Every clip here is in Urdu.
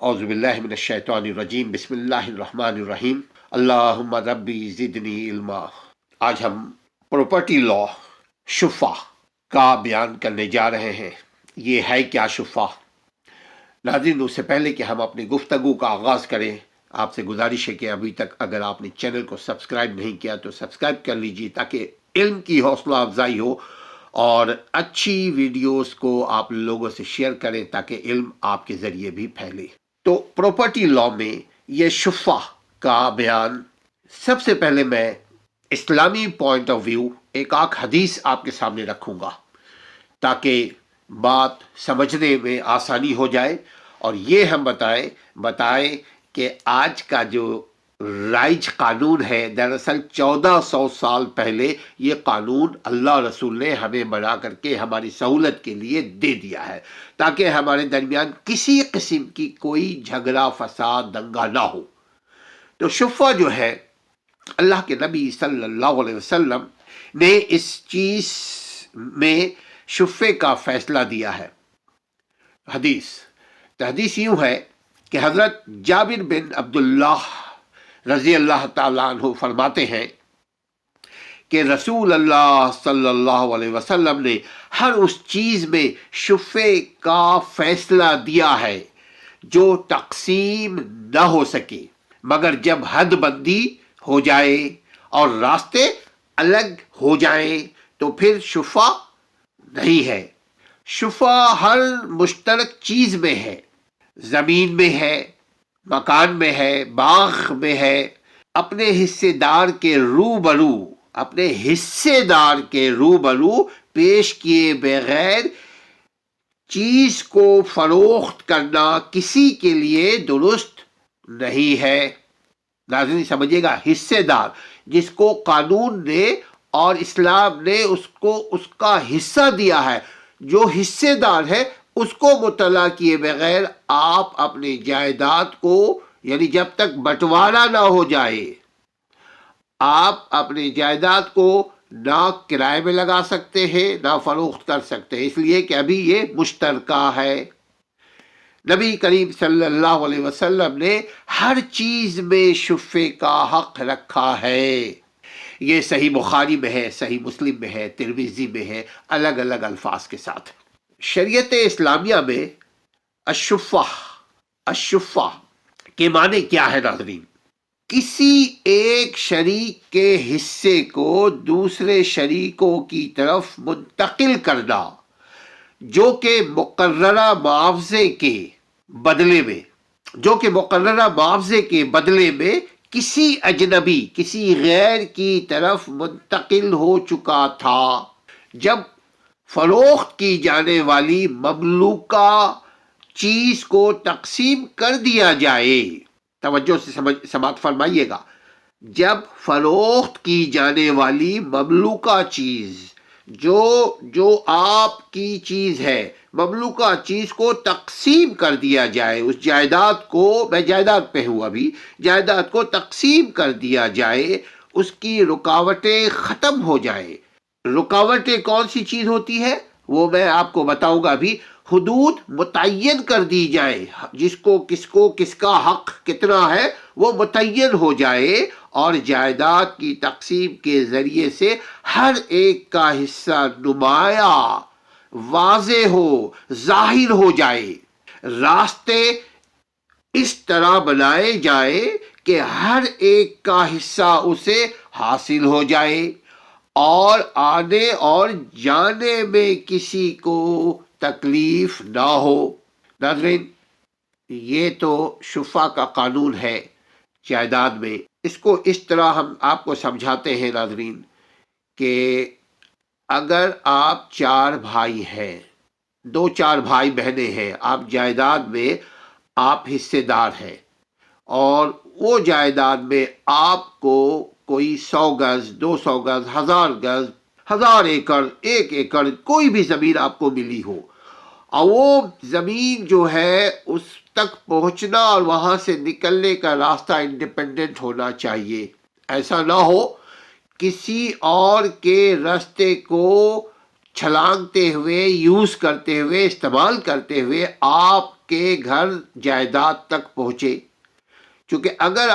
اعوذ باللہ من الشیطان الرجیم بسم اللہ الرحمن الرحیم اللہم ربی زدنی علما۔ آج ہم پراپرٹی لا شفا کا بیان کرنے جا رہے ہیں۔ یہ ہے کیا شفا؟ ناظرین، اس سے پہلے کہ ہم اپنی گفتگو کا آغاز کریں، آپ سے گزارش ہے کہ ابھی تک اگر آپ نے چینل کو سبسکرائب نہیں کیا تو سبسکرائب کر لیجیے تاکہ علم کی حوصلہ افزائی ہو، اور اچھی ویڈیوز کو آپ لوگوں سے شیئر کریں تاکہ علم آپ کے ذریعے بھی پھیلے۔ تو پراپرٹی لا میں یہ شفا کا بیان، سب سے پہلے میں اسلامی پوائنٹ آف ویو ایک حدیث آپ کے سامنے رکھوں گا تاکہ بات سمجھنے میں آسانی ہو جائے، اور یہ ہم بتائیں کہ آج کا جو رائج قانون ہے، دراصل 1400 سال پہلے یہ قانون اللہ رسول نے ہمیں بنا کر کے ہماری سہولت کے لیے دے دیا ہے تاکہ ہمارے درمیان کسی قسم کی کوئی جھگڑا فساد دنگا نہ ہو۔ تو شفا جو ہے، اللہ کے نبی صلی اللہ علیہ وسلم نے اس چیز میں شفے کا فیصلہ دیا ہے۔ حدیث یوں ہے کہ حضرت جابر بن عبداللہ رضی اللہ تعالیٰ عنہ فرماتے ہیں کہ رسول اللہ صلی اللہ علیہ وسلم نے ہر اس چیز میں شفے کا فیصلہ دیا ہے جو تقسیم نہ ہو سکے، مگر جب حد بندی ہو جائے اور راستے الگ ہو جائیں تو پھر شفا نہیں ہے۔ شفا ہر مشترک چیز میں ہے، زمین میں ہے، مکان میں ہے، باغ میں ہے، اپنے حصے دار کے روبرو پیش کیے بغیر چیز کو فروخت کرنا کسی کے لیے درست نہیں ہے۔ ناظرین سمجھیے گا، حصے دار جس کو قانون نے اور اسلام نے اس کا حصہ دیا ہے، جو حصے دار ہے اس کو مطلع کیے بغیر آپ اپنی جائیداد کو، یعنی جب تک بٹوارا نہ ہو جائے، آپ اپنی جائیداد کو نہ کرائے میں لگا سکتے ہیں نہ فروخت کر سکتے ہیں، اس لیے کہ ابھی یہ مشترکہ ہے۔ نبی کریم صلی اللہ علیہ وسلم نے ہر چیز میں شفے کا حق رکھا ہے۔ یہ صحیح بخاری میں ہے، صحیح مسلم میں ہے، ترمذی میں ہے، الگ الگ الفاظ کے ساتھ۔ شریعت اسلامیہ میں الشفا کے معنی کیا ہے ناظرین؟ کسی ایک شریک کے حصے کو دوسرے شریکوں کی طرف منتقل کرنا جو کہ مقررہ معاوضے کے بدلے میں کسی اجنبی، کسی غیر کی طرف منتقل ہو چکا تھا۔ جب فروخت کی جانے والی مملوکہ چیز کو تقسیم کر دیا جائے، توجہ سے سماعت فرمائیے گا، جب فروخت کی جانے والی مملوکہ چیز جو آپ کی چیز ہے، مملوکہ چیز کو تقسیم کر دیا جائے، اس جائیداد کو، میں جائیداد پہ ہوں ابھی، جائیداد کو تقسیم کر دیا جائے، اس کی رکاوٹیں ختم ہو جائے۔ رکاوٹیں کون سی چیز ہوتی ہے وہ میں آپ کو بتاؤں گا ابھی۔ حدود متعین کر دی جائے، کس کا حق کتنا ہے وہ متعین ہو جائے، اور جائیداد کی تقسیم کے ذریعے سے ہر ایک کا حصہ نمایاں، واضح ہو، ظاہر ہو جائے۔ راستے اس طرح بنائے جائے کہ ہر ایک کا حصہ اسے حاصل ہو جائے اور آنے اور جانے میں کسی کو تکلیف نہ ہو۔ ناظرین، یہ تو شفا کا قانون ہے جائیداد میں۔ اس کو اس طرح ہم آپ کو سمجھاتے ہیں ناظرین کہ اگر آپ 4 بھائی ہیں، 2-4 بھائی بہنیں ہیں، آپ جائیداد میں آپ حصے دار ہیں، اور وہ جائیداد میں آپ کو کوئی 100 گز، 200 گز، 1000 گز، 1000 ایکڑ، 1 ایکڑ کوئی بھی زمین آپ کو ملی ہو، اور وہ زمین جو ہے اس تک پہنچنا اور وہاں سے نکلنے کا راستہ انڈیپینڈنٹ ہونا چاہیے۔ ایسا نہ ہو کسی اور کے راستے کو چھلانگتے ہوئے، یوز کرتے ہوئے، استعمال کرتے ہوئے آپ کے گھر جائیداد تک پہنچے، چونکہ اگر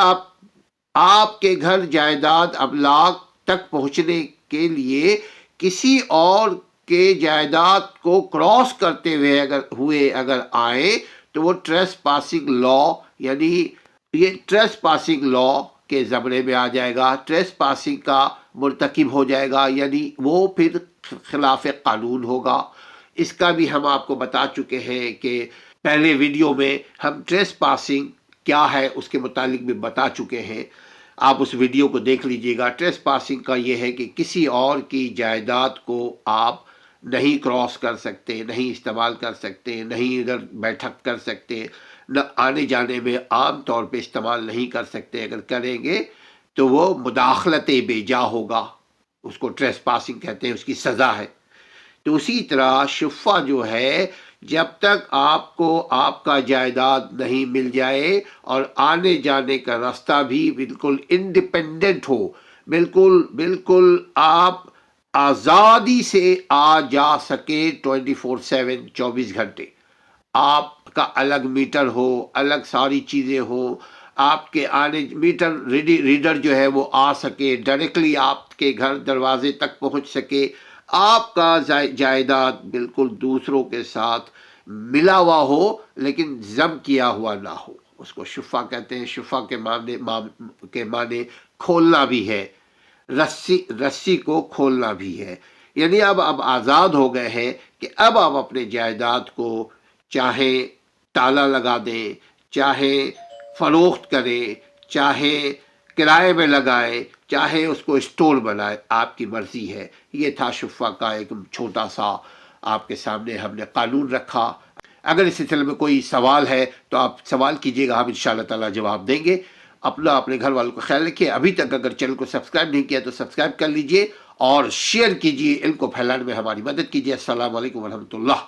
آپ کے گھر جائیداد املاک تک پہنچنے کے لیے کسی اور کے جائیداد کو کراس کرتے اگر آئے تو وہ ٹریس پاسنگ لا، یعنی یہ ٹریس پاسنگ لا کے زمرے میں آ جائے گا، ٹریس پاسنگ کا مرتکب ہو جائے گا، یعنی وہ پھر خلاف قانون ہوگا۔ اس کا بھی ہم آپ کو بتا چکے ہیں کہ پہلے ویڈیو میں ہم ٹریس پاسنگ کیا ہے اس کے متعلق بھی بتا چکے ہیں، آپ اس ویڈیو کو دیکھ لیجئے گا۔ ٹریس پاسنگ کا یہ ہے کہ کسی اور کی جائیداد کو آپ نہیں کراس کر سکتے، نہیں استعمال کر سکتے، نہیں ادھر بیٹھک کر سکتے، نہ آنے جانے میں عام طور پہ استعمال نہیں کر سکتے، اگر کریں گے تو وہ مداخلت بے جا ہوگا، اس کو ٹریس پاسنگ کہتے ہیں، اس کی سزا ہے۔ تو اسی طرح شفا جو ہے، جب تک آپ کو آپ کا جائیداد نہیں مل جائے اور آنے جانے کا راستہ بھی بالکل انڈیپینڈنٹ ہو، بالکل آپ آزادی سے آ جا سکے 24/7 24 گھنٹے، آپ کا الگ میٹر ہو، الگ ساری چیزیں ہو، آپ کے آنے میٹر ریڈر جو ہے وہ آ سکے، ڈائریکٹلی آپ کے گھر دروازے تک پہنچ سکے، آپ کا جائیداد بالکل دوسروں کے ساتھ ملا ہوا ہو لیکن ضم کیا ہوا نہ ہو، اس کو شفا کہتے ہیں۔ شفا کے معنی کھولنا بھی ہے، رسی کو کھولنا بھی ہے، یعنی اب آزاد ہو گئے ہیں کہ اب آپ اپنے جائیداد کو چاہے تالا لگا دیں، چاہے فروخت کریں، چاہے کرائے میں لگائے، چاہے اس کو اسٹور بنائے، آپ کی مرضی ہے۔ یہ تھا شفا کا ایک چھوٹا سا آپ کے سامنے ہم نے قانون رکھا۔ اگر اس سلسلے میں کوئی سوال ہے تو آپ سوال کیجیے گا، ہم انشاءاللہ تعالی جواب دیں گے۔ اپنے گھر والوں کا خیال رکھیے۔ ابھی تک اگر چینل کو سبسکرائب نہیں کیا تو سبسکرائب کر لیجئے اور شیئر کیجئے، علم کو پھیلانے میں ہماری مدد کیجئے۔ السلام علیکم ورحمۃ اللہ۔